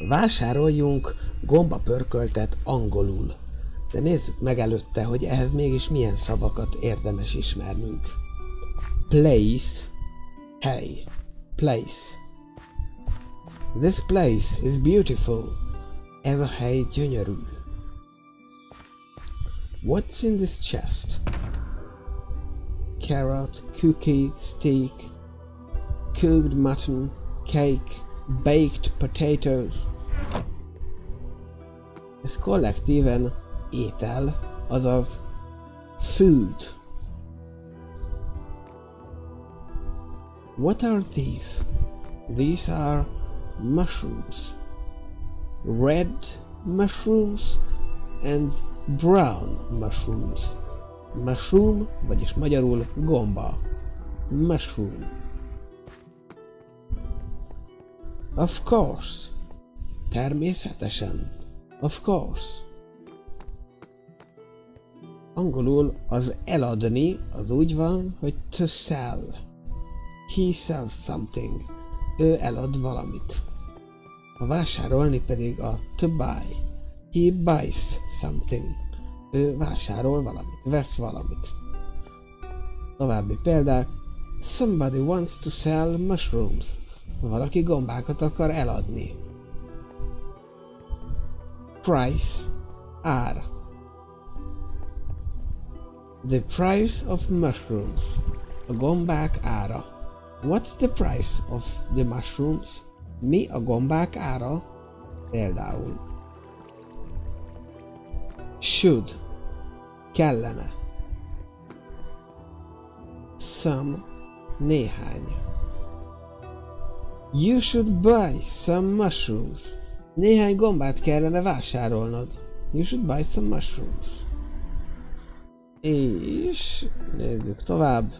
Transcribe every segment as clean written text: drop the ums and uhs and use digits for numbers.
Vásároljunk gombapörköltet angolul. De nézzük meg előtte, hogy ehhez mégis milyen szavakat érdemes ismernünk. Place, hely, place. This place is beautiful. Ez a hely gyönyörű. What's in this chest? Carrot, cookie, steak, cooked mutton, cake, baked potatoes. Ez kollektíven étel, azaz food. What are these? These are mushrooms. Red mushrooms and brown mushrooms. Mushroom, vagyis magyarul gomba. Mushroom. Of course. Természetesen. Of course. Angolul az eladni az úgy van, hogy to sell. He sells something. Ő elad valamit. A vásárolni pedig a to buy. He buys something. Ő vásárol valamit, vesz valamit. További példák. Somebody wants to sell mushrooms. Valaki gombákat akar eladni. Price. Ár. The price of mushrooms. A gombák ára. What's the price of the mushrooms? Mi a gombák ára? Például. Should. Kellene. Some. Néhány. You should buy some mushrooms. Néhány gombát kellene vásárolnod. You should buy some mushrooms. És nézzük tovább.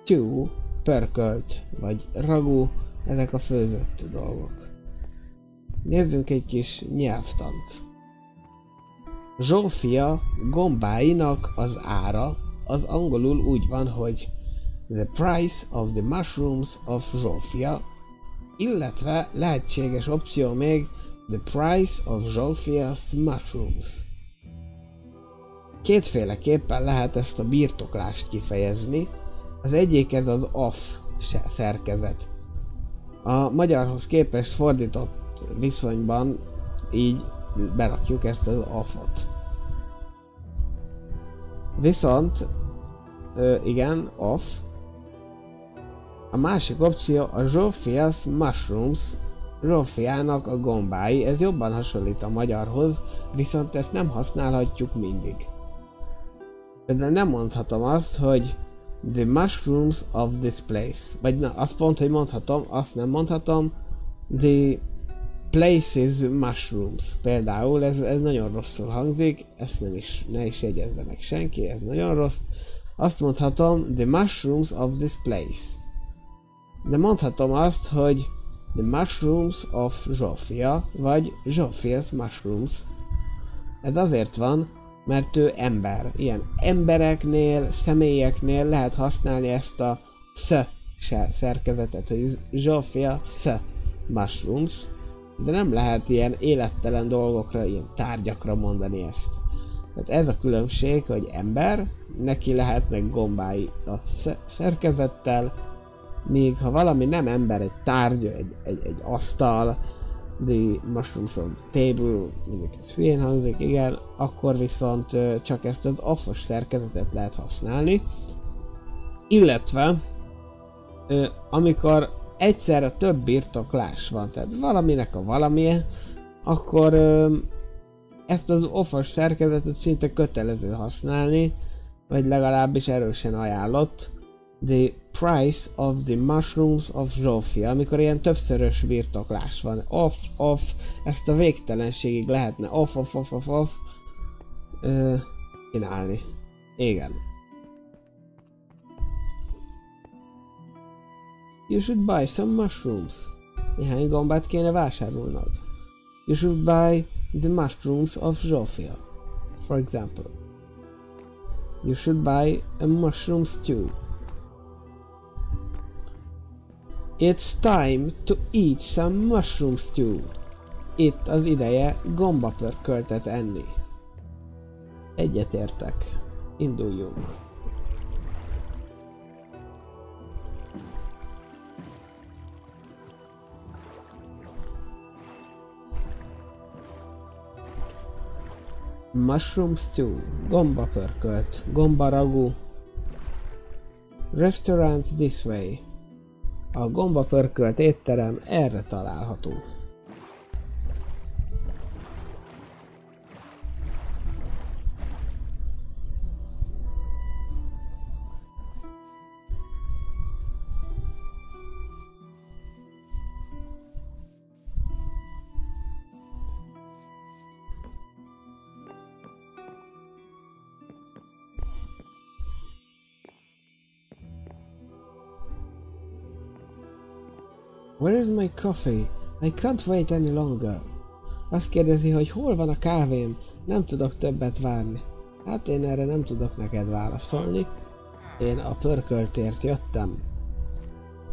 Stew, pörkölt, vagy ragu, ezek a főzött dolgok. Nézzünk egy kis nyelvtant. Zsófia gombáinak az ára az angolul úgy van, hogy the price of the mushrooms of Zsófia, illetve lehetséges opció még the price of Zsófia's mushrooms. Kétféleképpen lehet ezt a birtoklást kifejezni. Az egyik ez az off szerkezet. A magyarhoz képest fordított viszonyban így berakjuk ezt az offot. Viszont, igen, off. A másik opció a Zsófia's mushrooms, Zsófiának a gombái, ez jobban hasonlít a magyarhoz, viszont ezt nem használhatjuk mindig. Például nem mondhatom azt, hogy the mushrooms of this place. Vagy na, azt pont, hogy mondhatom, azt nem mondhatom, the places mushrooms. Például ez nagyon rosszul hangzik, ezt ne is jegyezze meg senki, ez nagyon rossz. Azt mondhatom, the mushrooms of this place. De mondhatom azt, hogy the mushrooms of Zsófia, vagy Zsófia's mushrooms. Ez azért van, mert ő ember. Ilyen embereknél, személyeknél lehet használni ezt a sz szerkezetet, hogy Zsófia sz mushrooms, de nem lehet ilyen élettelen dolgokra, ilyen tárgyakra mondani ezt. Tehát ez a különbség, hogy ember, neki lehetnek gombái a szerkezettel, míg ha valami nem ember, egy tárgy, egy asztal, the mushrooms on the table, mondjuk ez hülyén hangzik, igen, akkor viszont csak ezt az off-os szerkezetet lehet használni. Illetve, amikor egyszerre több birtoklás van, tehát valaminek a valamilyen, akkor ezt az off-os szerkezetet szinte kötelező használni, vagy legalábbis erősen ajánlott. The price of the mushrooms of Zsófia, amikor ilyen többszörös birtoklás van. Off, ezt a végtelenségig lehetne off csinálni. Igen. You should buy some mushrooms. Néhány gombát kéne vásárolnod. You should buy the mushrooms of Zsófia. For example. You should buy a mushroom stew. It's time to eat some mushroom stew. itt az ideje gombapörköltet enni. Egyetértek. Induljunk. Mushroom stew, gombapörkölt, gombaragú. Restaurant this way. A gombapörkölt étterem erre található. Where is my coffee? I can't wait any longer. Azt kérdezi, hogy hol van a kávém? Nem tudok többet várni. Hát én erre nem tudok neked válaszolni. Én a pörköltért jöttem.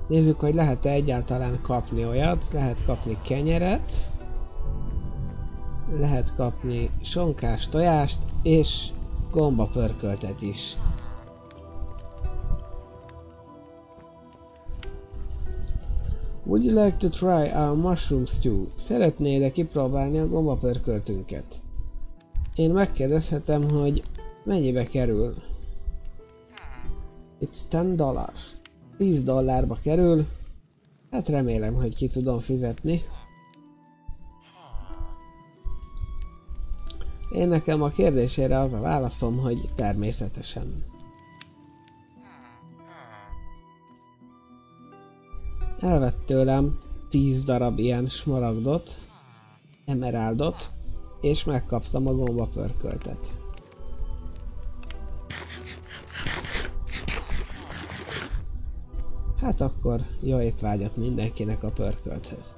Nézzük, hogy lehet-e egyáltalán kapni olyat. Lehet kapni kenyeret. Lehet kapni sonkás tojást és gombapörköltet is. Would you like to try our mushroom stew? Szeretnéd-e kipróbálni a gombapörköltünket? Én megkérdezhetem, hogy mennyibe kerül. It's $10. $10 kerül. Hát remélem, hogy ki tudom fizetni. Én nekem a kérdésére az a válaszom, hogy természetesen. Elvett tőlem 10 darab ilyen smaragdot, emeraldot, és megkaptam a gombapörköltet. Hát akkor jó étvágyat mindenkinek a pörkölthez.